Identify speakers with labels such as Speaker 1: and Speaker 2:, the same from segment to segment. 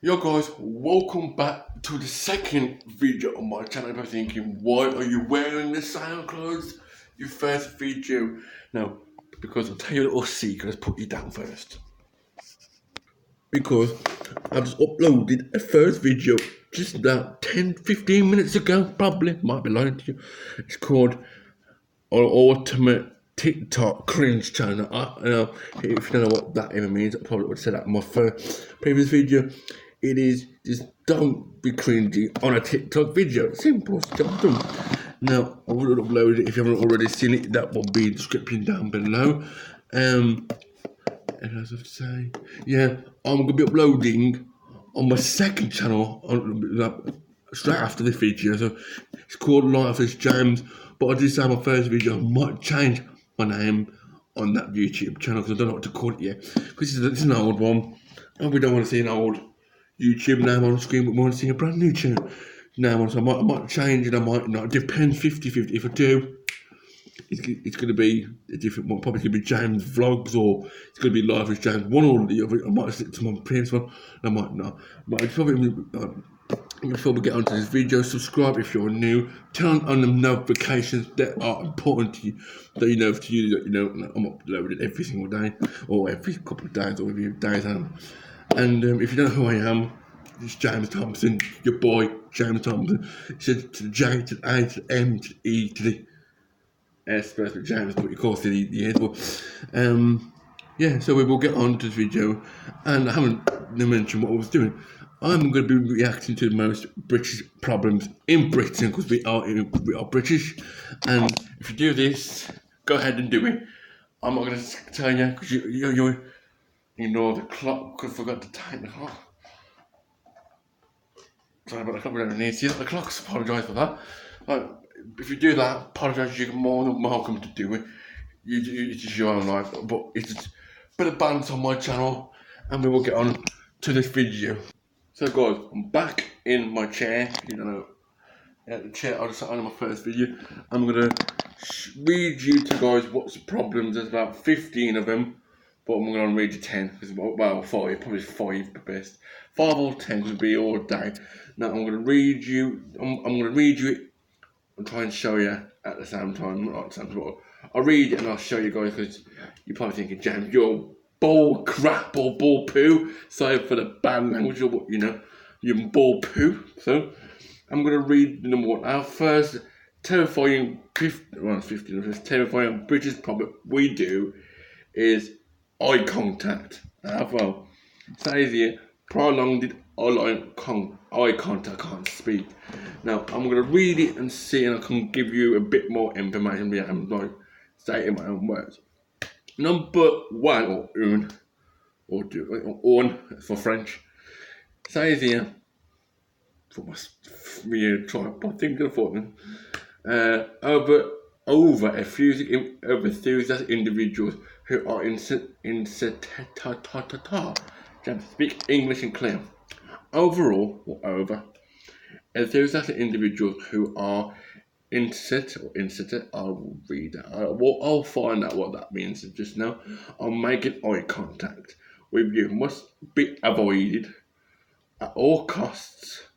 Speaker 1: Yo guys, welcome back to the second video on my channel. If you're thinking, why are you wearing the same clothes? Your first video. Now, because I'll tell you a little secret, let's put you down first. Because I've just uploaded a first video just about 10-15 minutes ago, probably, might be lying to you. It's called Our Ultimate TikTok Cringe Channel. If you don't know what that even means, I probably would have said that in my first previous video. It is just don't be cringy on a TikTok video. Simple, job done. Now, I would have uploaded it if you haven't already seen it. That will be in the description down below. And as I say, yeah, I'm gonna be uploading on my second channel straight after this video. So it's called Life as James, but I did say my first video I might change my name on that YouTube channel because I don't know what to call it yet. Because it's an old one, and we don't want to see an old YouTube name on the screen, but we want to see a brand new channel name on. So I might change it, I might not. It depends 50-50. If I do, it's going to be a different one. Probably going to be James Vlogs, or it's going to be Live with James. One or the other. I might stick to my previous one, I might not. But I'd probably, before we get onto this video, subscribe if you're new. Turn on the notifications that are important to you, that you know to you that you know I'm uploading every single day, or every couple of days, or every days. And if you don't know who I am, it's James Thompson, your boy James Thompson. It's to the J, to the A, to the M, to the E, to the supposed to be James, but of course he is. But yeah, so we will get on to this video, and I haven't mentioned what I was doing. I'm going to be reacting to the most British problems in Britain because we are British, and if you do this, go ahead and do it. I'm not going to tell you because you know the clock. I forgot to take the clock. Sorry about the clock. We don't need to see the clocks. Apologise for that. If you do that, apologise. You're more than welcome to do it. It's just your own life. But it's just a bit of balance on my channel, and we will get on to this video. So guys, I'm back in my chair. You know, the chair I just sat on in my first video. I'm gonna read you to guys what's the problems. There's about 15 of them, but I'm gonna read you 10. Well, 5, probably 5 the best. 5 or 10 would be all day. Now I'm gonna read you. I'm gonna read you it and try and show you at the same time. Not at the same time, but I'll read it and I'll show you guys because you're probably thinking, James, you're bull crap or bull poo. Sorry for the bad language or what, you know, you're bull poo. So I'm going to read the number 1. Our first terrifying, terrifying British problem we do is eye contact. Well, it says here, prolonged eye contact, I can't speak. Now, I'm going to read it and see, and I can give you a bit more information via I'm like, say it in my own words. Number 1, or un, or on for French, says here, for my weird tripod thing to them, over enthusiastic individuals who are speak English and clear. Overall, or over, enthusiastic individuals who are I'll read that. I'll find out what that means just now. I'll make an eye contact with you must be avoided at all costs.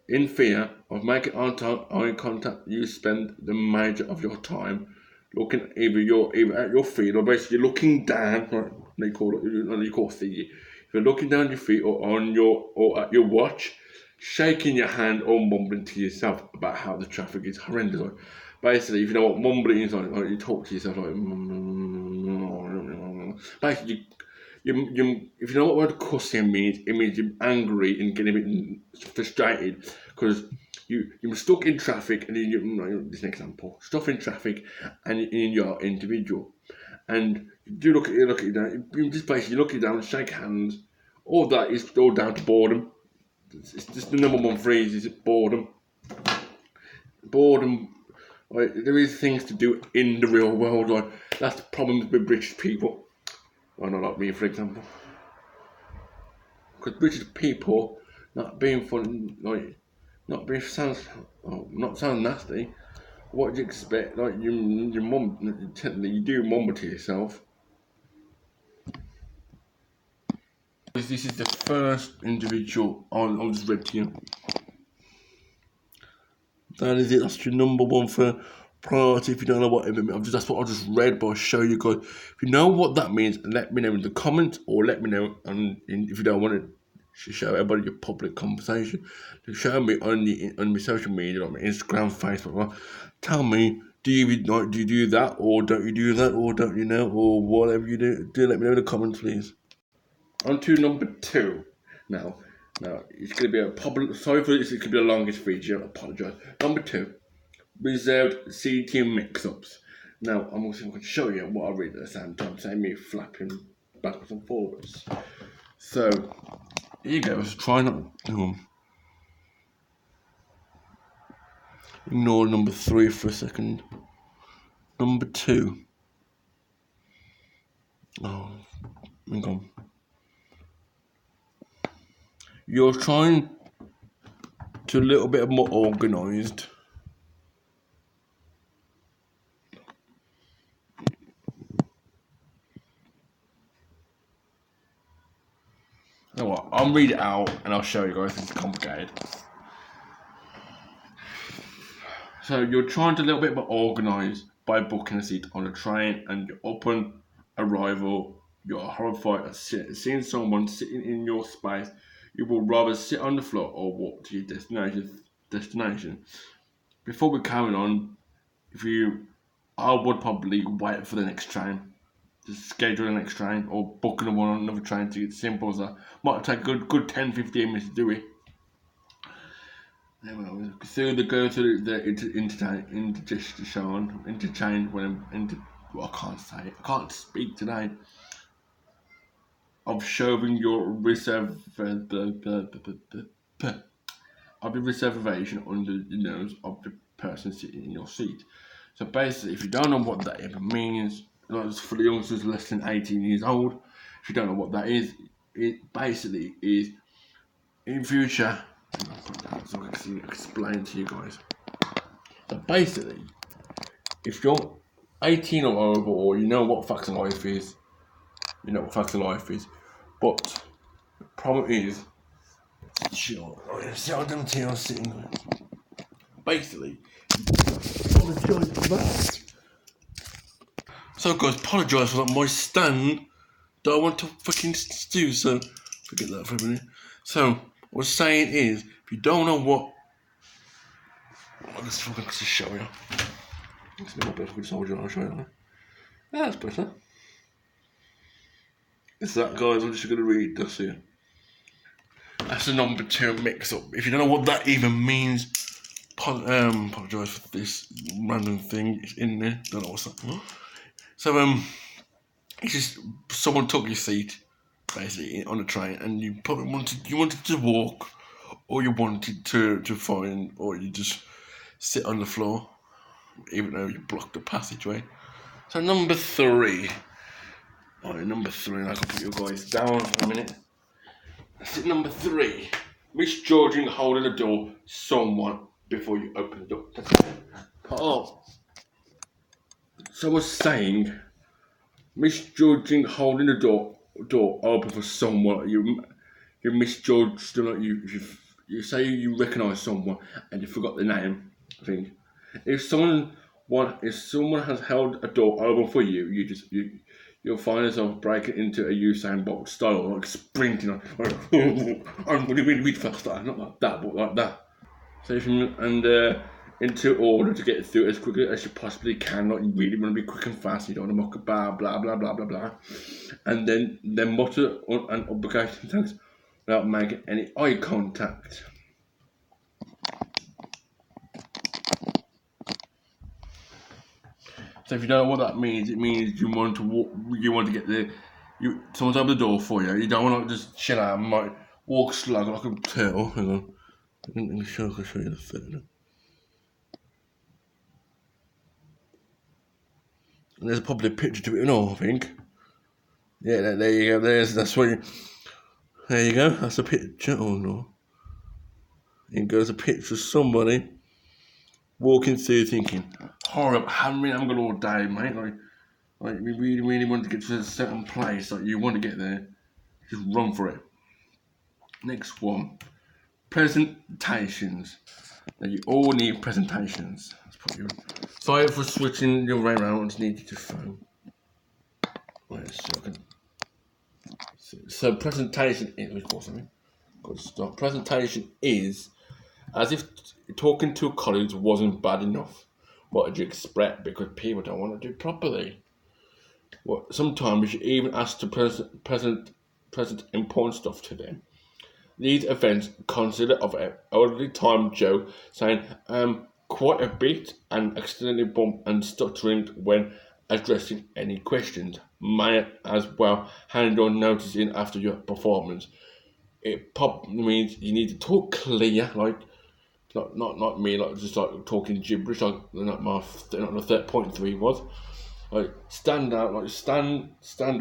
Speaker 1: In fear of making eye contact, you spend the major of your time looking either at your feet or basically looking down. Right, they call it. If you're looking down your feet or at your watch, shaking your hand or mumbling to yourself about how the traffic is horrendous. Like, basically, if you know what mumbling is, like you talk to yourself like. Basically, if you know what word cussing means, it means you're angry and getting a bit frustrated because you're stuck in traffic, and this is an example, stuck in traffic, and in your individual, and you look at you down, you just basically look you down, shake hands. All that is all down to boredom. It's just the number 1 phrase is boredom. Boredom. Like, there is things to do in the real world. Like, that's the problem with British people. Well, not like me, for example. Because British people, not being fun, like, not sound nasty. What do you expect? Like, your mum, technically, you do mumble to yourself. This is the first individual I'll just read to you. That is it. That's your number one for priority. If you don't know what it means, that's what I just read, but I'll show you guys. If you know what that means, let me know in the comments, or let me know. And if you don't want to show everybody your public conversation, show me on my social media, on my Instagram, Facebook. Right? Tell me, do you do that, or don't you do that, or don't you know, or whatever you do? Do let me know in the comments, please. On to number 2 now. Now, it's going to be a public. Sorry for this, it could be the longest video. I apologise. Number 2, reserved CT mix-ups. Now, I'm also going to show you what I read at the same time, same me flapping backwards and forwards. So, here you go. Let's try not. Ignore number 3 for a second. Number 2. Oh, hang on. You're trying to a little bit more organised. You know what? I'll read it out and I'll show you guys. It's complicated. So you're trying to a little bit more organised by booking a seat on a train, and upon arrival, you're horrified at seeing someone sitting in your space. You will rather sit on the floor or walk to your destination. Before we carry on, I would probably wait for the next train. Just schedule the next train or book one on another train to get simple as that. Might take a good 10-15 minutes to do it. So they go to the interchange when I can't say it. I can't speak today. Of showing your reservation under the nose of the person sitting in your seat. So basically, if you don't know what that even means, like for the youngsters less than 18 years old, if you don't know what that is, it basically is in future. I'll put that so I can explain to you guys. So basically, if you're 18 or over, or you know what facts of life is, but the problem is, sitting. Basically, apologise for that. So guys, apologise for that. My stand that I want to fucking do, so forget that for a minute. So what I was saying is, if you don't know what, I'll just show you. It's a little bit of a soldier. I'll show you. That's better. It's that, guys. I'm just going to read this here. That's the number 2 mix-up. If you don't know what that even means, apologise for this random thing. It's in there. Don't know what's that. So it's just someone took your seat, basically, on a train, and you probably wanted to walk, or you wanted to find, or you just sit on the floor, even though you blocked the passageway. So number 3. Alright, number 3, and I can put you guys down for a minute. That's it, number 3. Misjudging holding the door someone before you open the door. Oh. So I was saying, misjudging holding the door open for someone. You misjudged. You say you recognise someone and you forgot the name. I think if someone has held a door open for you, you'll find yourself breaking into a Usain Bolt style, like sprinting. I'm really fast. Not like that, but like that. So into order to get through as quickly as you possibly can. Like you really want to be quick and fast. You don't want to muck about, blah blah blah blah blah, and then mutter and obligation thanks without making any eye contact. So if you don't know what that means, it means you want to walk. You want to get there. Someone's opened the door for you. You don't want to just chill out and might walk slow like a turtle. Hang on. I can show you the third. And there's probably a picture to it and all, I think. Yeah, there you go. That's what you. There you go. That's a picture. Oh no. It goes a picture of somebody walking through, thinking, "Horrible! I'm gonna all day, mate. Like we really want to get to a certain place. Like you want to get there, just run for it." Next one, presentations. Now you all need presentations. Let's put you. Sorry for switching your way around. I just need you to phone. Wait a second. So presentation is something. Good stuff. Presentation is as if talking to a colleague wasn't bad enough. What did you expect? Because people don't want to do it properly. Well, sometimes you even ask to present important stuff to them. These events consider of an elderly time Joe saying quite a bit and accidentally bump and stuttering when addressing any questions. May as well hand your notice in after your performance. It probably means you need to talk clear, like not me, like just like talking gibberish, like not the 3.3 was. Like stand out, like stand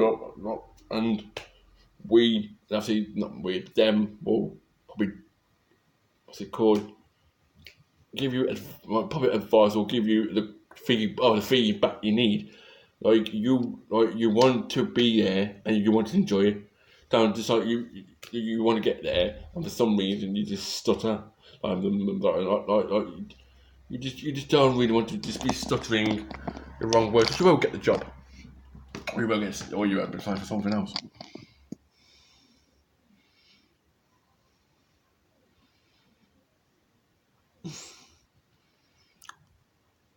Speaker 1: up, not and we obviously not we them will probably what's it called give you probably advice or give you the feedback you need. Like you want to be there and you want to enjoy it. Don't just like you want to get there and for some reason you just stutter. Like you just don't really want to just be stuttering the wrong words. You won't get the job. Or you won't get or you won't be applying for something else.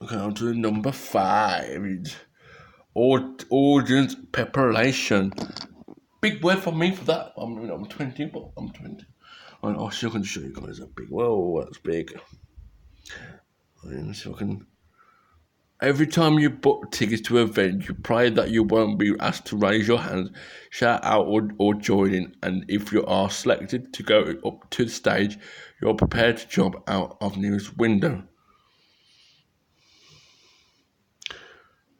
Speaker 1: Okay, on to number 5. Audience preparation. Big word for me for that. I'm 20, but I'm 20. I still can show you guys a big. Whoa, that's big. So I can. Every time you book tickets to an event, you pray that you won't be asked to raise your hand, shout out, or join in. And if you are selected to go up to the stage, you're prepared to jump out of the nearest window.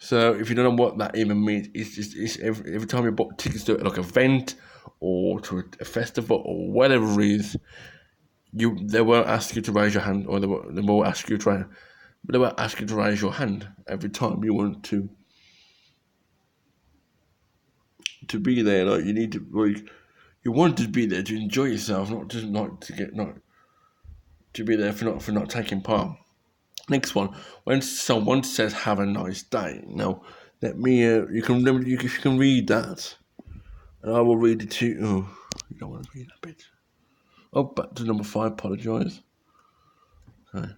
Speaker 1: So if you don't know what that even means, it's every time you book tickets to like an event or to a festival or whatever it is, they won't ask you to raise your hand, or they won't ask you to try, but they won't ask you to raise your hand every time you want to be there. Like you need to you want to be there to enjoy yourself, not to be there for not taking part. Next one, when someone says "Have a nice day." Now, let me. You can read that, and I will read it to you. Oh, you don't want to read that bit. Oh, back to number 5. Apologise. Okay.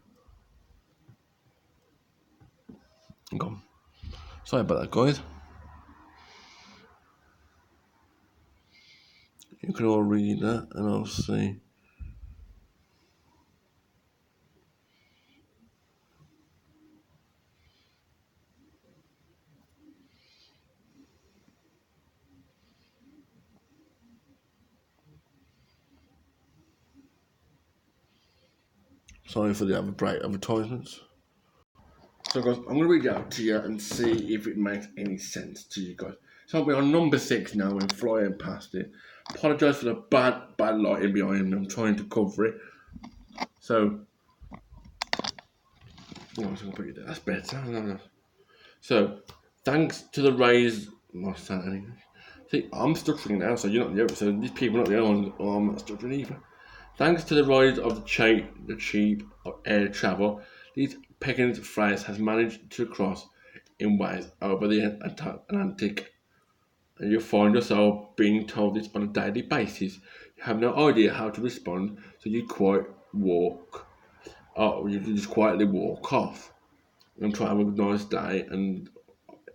Speaker 1: Hang on. Sorry about that, guys. You can all read that, and I'll see. Sorry for the advertisements. So, guys, I'm going to read it out to you and see if it makes any sense to you guys. So, we're on number 6 now and flying past it. Apologise for the bad lighting behind me. I'm trying to cover it. So, that's better. So, thanks to the raise. See, I'm stuttering now, so you're not the other. So these people are not the only ones. Oh, I'm not stuttering either. Thanks to the rise of the cheap air travel, these Pekin's freight has managed to cross in ways over the Atlantic, and you find yourself being told this on a daily basis. You have no idea how to respond, so you you just quietly walk off and try to have a nice day, and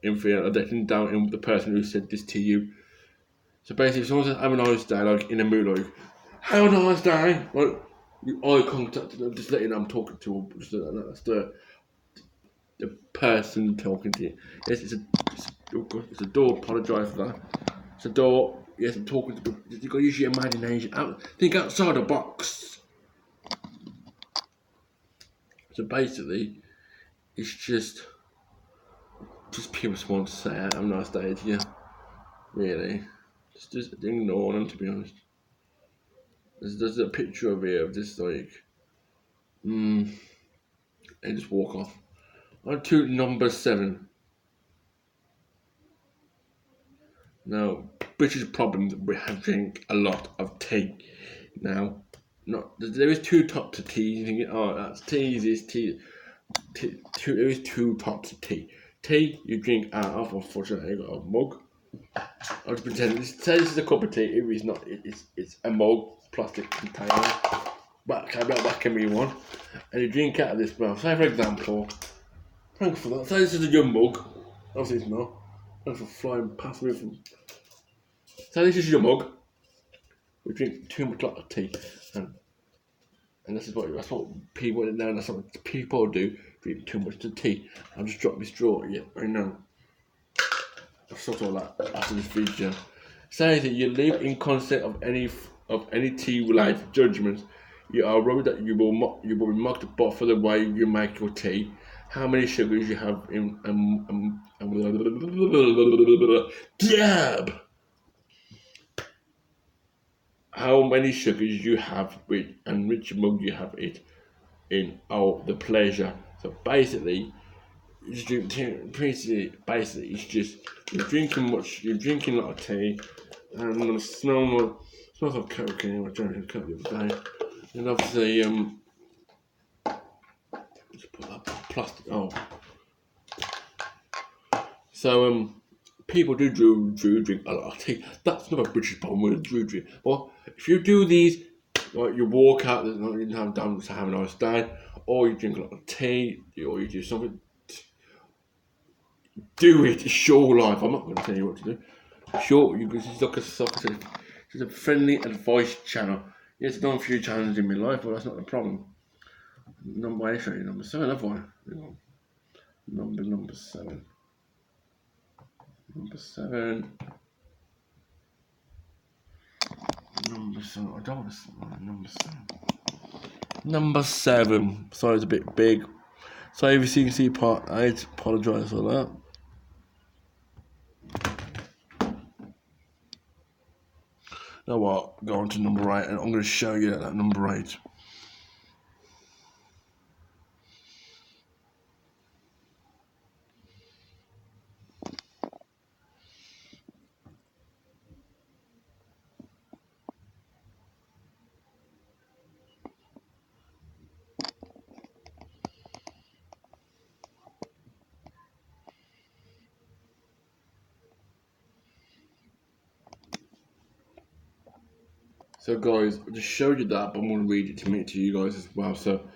Speaker 1: in fear of letting down the person who said this to you. So basically, if someone says, "Have a nice day," like in a mood, like, "Have a nice day," like, you eye contact, just letting them talking to them. That's the person talking to you. Yes, it's a door. Apologise for that. It's a door. Yes, I'm talking to. You got to use your imagination. Think outside the box. So basically, it's just people just want to say, "Have a nice day," to you. Really, just ignore them. To be honest, there's a picture of here of this like, and just walk off. On to number 7. Now, British problems, we have drink a lot of tea. Now, there is two types of tea. You think, oh, that's tea. This tea. There is two types of tea. Tea you drink out of, unfortunately, you got a mug. I'll just pretend. Say this is a cup of tea. It is not. It's a mug, plastic container. Back can be one, and you drink out of this mouth. Say for example, thanks for that. Say this is a young mug. Obviously it's not. Thanks for flying past me. Say this is your mug. We drink too much lot of tea, and that's what people now. That's what people do. Drink too much of tea. I'll just drop my straw. Yeah, I know. I've thought all that after this video. Say that you live in concept of any tea-related judgments. You are worried that you will be mocked for the way you make your tea, how many sugars you have in Dab! How many sugars you have with and which mug you have it in. Oh, the pleasure. So basically, it's just you're drinking a lot of tea, and it smells like cocaine. I drank coke the other day, and obviously just put that plastic. Oh, so people do drink a lot of tea. That's not a British problem with drink. Well, if you do these, like you walk out, you didn't have time to have a nice day, or you drink a lot of tea, or you do something. Do it. It's your life. I'm not going to tell you what to do. Sure, you it's like it's a friendly advice channel. Yes, I've done a few challenges in my life, but that's not the problem. Number 7, another one. Number 7. Number 7. Number 7. I don't want to say number 7. Number 7. Sorry, it's a bit big. So if you can see part 8, apologise for that. Now what? Go on to number 8, and I'm going to show you that number 8. So guys, I just showed you that, but I'm going to read it to you guys as well. So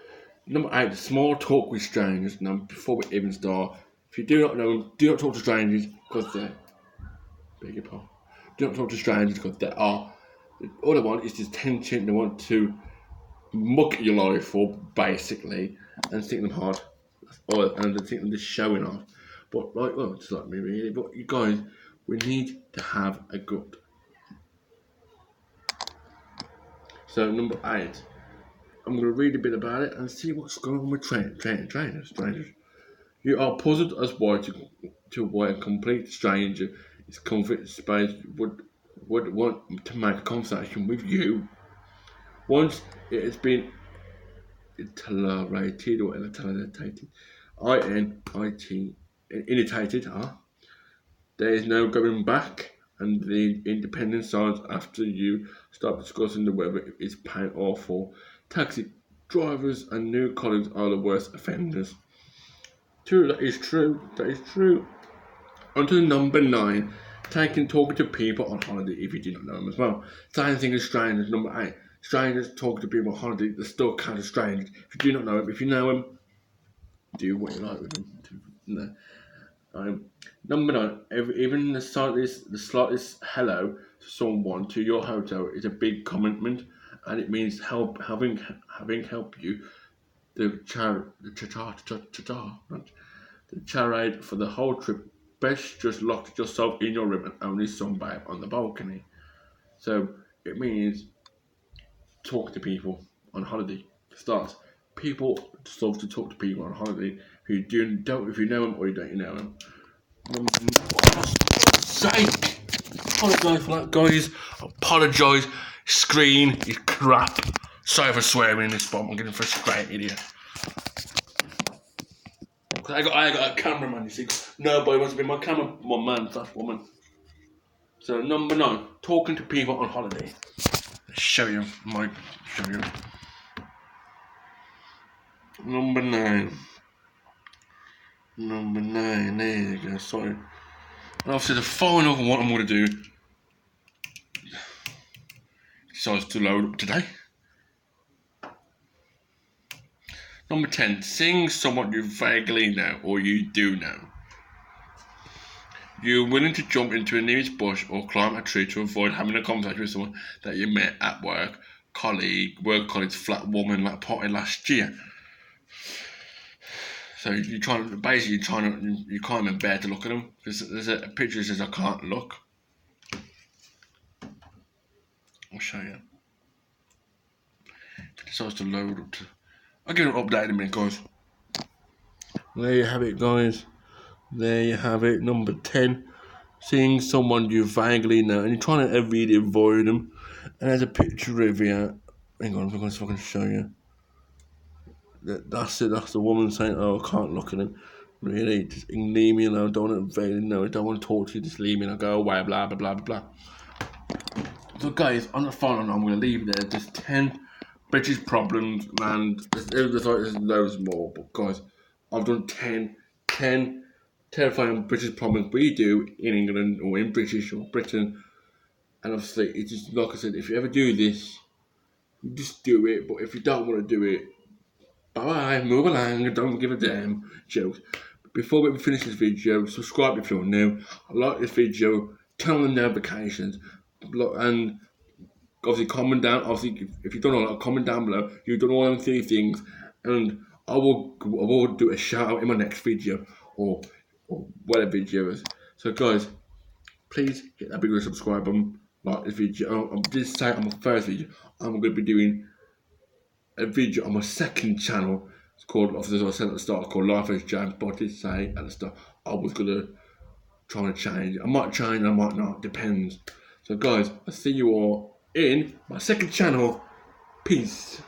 Speaker 1: number 8, small talk with strangers. Now before we even start, if you do not know them, do not talk to strangers because they're beg your pardon. Do not talk to strangers because they are. All they want is this tension. They want to muck your life for basically and think them hard. And they think them just showing off. But like, well, it's like me really. But you guys, we need to have a good. So number 8, I'm going to read a bit about it and see what's going on with strangers. You are puzzled as why a complete stranger is comfort space would want to make a conversation with you once it has been iterated or irritated, there is no going back, and the independent signs after you start discussing the weather is pain awful. Taxi drivers and new colleagues are the worst offenders. True, that is true. On to number 9, talking to people on holiday if you do not know them as well. Same thing as strangers. Number 8, strangers talking to people on holiday. They're still kind of strange. If you do not know them, if you know them, do what you like with them. No. Number 9, even the slightest hello to someone to your hotel is a big commitment, and it means having help you the charade for the whole trip. Best just lock yourself in your room and only sunbathe on the balcony. So it means talk to people on holiday. Starts. People love to talk to people on holiday who don't if you know them or you don't know them. Sake! Apologise for that, guys. Apologise. Screen is crap. Sorry for swearing in this spot. I'm getting frustrated here. I got a cameraman, you see. Nobody wants to be my man/woman. So number 9, talking to people on holiday. show you. Might show you. Number 9. Number 9. There you go. Sorry. And obviously the final one I'm going to do decides to load up today. Number 10. Sing someone you vaguely know or you do know. You're willing to jump into a nearest bush or climb a tree to avoid having a conversation with someone that you met at work, work colleague, flat woman, like party last year. So you can't even bear to look at them because there's a picture that says I can't look. I'll show you. It decides to load up. I'll give it an update in a minute, guys. There you have it, guys. There you have it. Number 10. Seeing someone you vaguely know and you're trying to really avoid them. And there's a picture of you. Hang on, I'm going to see if I can show you. That's it. That's the woman saying, "Oh, I can't look at him. Really, just leave me alone. Don't want to know. Don't want to talk to you. Just leave me and I'll go away. Blah blah blah blah blah." So, guys, on the final, I'm going to leave it there. Just 10 British problems, and there's loads more. But guys, I've done 10 terrifying British problems we do in England or in British or Britain. And obviously, it's just like I said. If you ever do this, you just do it. But if you don't want to do it, bye, move along, don't give a damn, jokes. Before we finish this video, subscribe if you're new, like this video, turn on the notifications, and obviously comment down, if you've done all that, comment down below, you've done all them 3 things, and I will do a shout out in my next video, or whatever video is. So guys, please hit that big red subscribe button, like this video. I'm just saying on my first video, I'm going to be doing a video on my second channel. It's called, obviously, as I said at the start, called Life as James, but I did say at the start I was gonna try and change it. I might change, I might not, depends. So guys, I'll see you all in my second channel. Peace.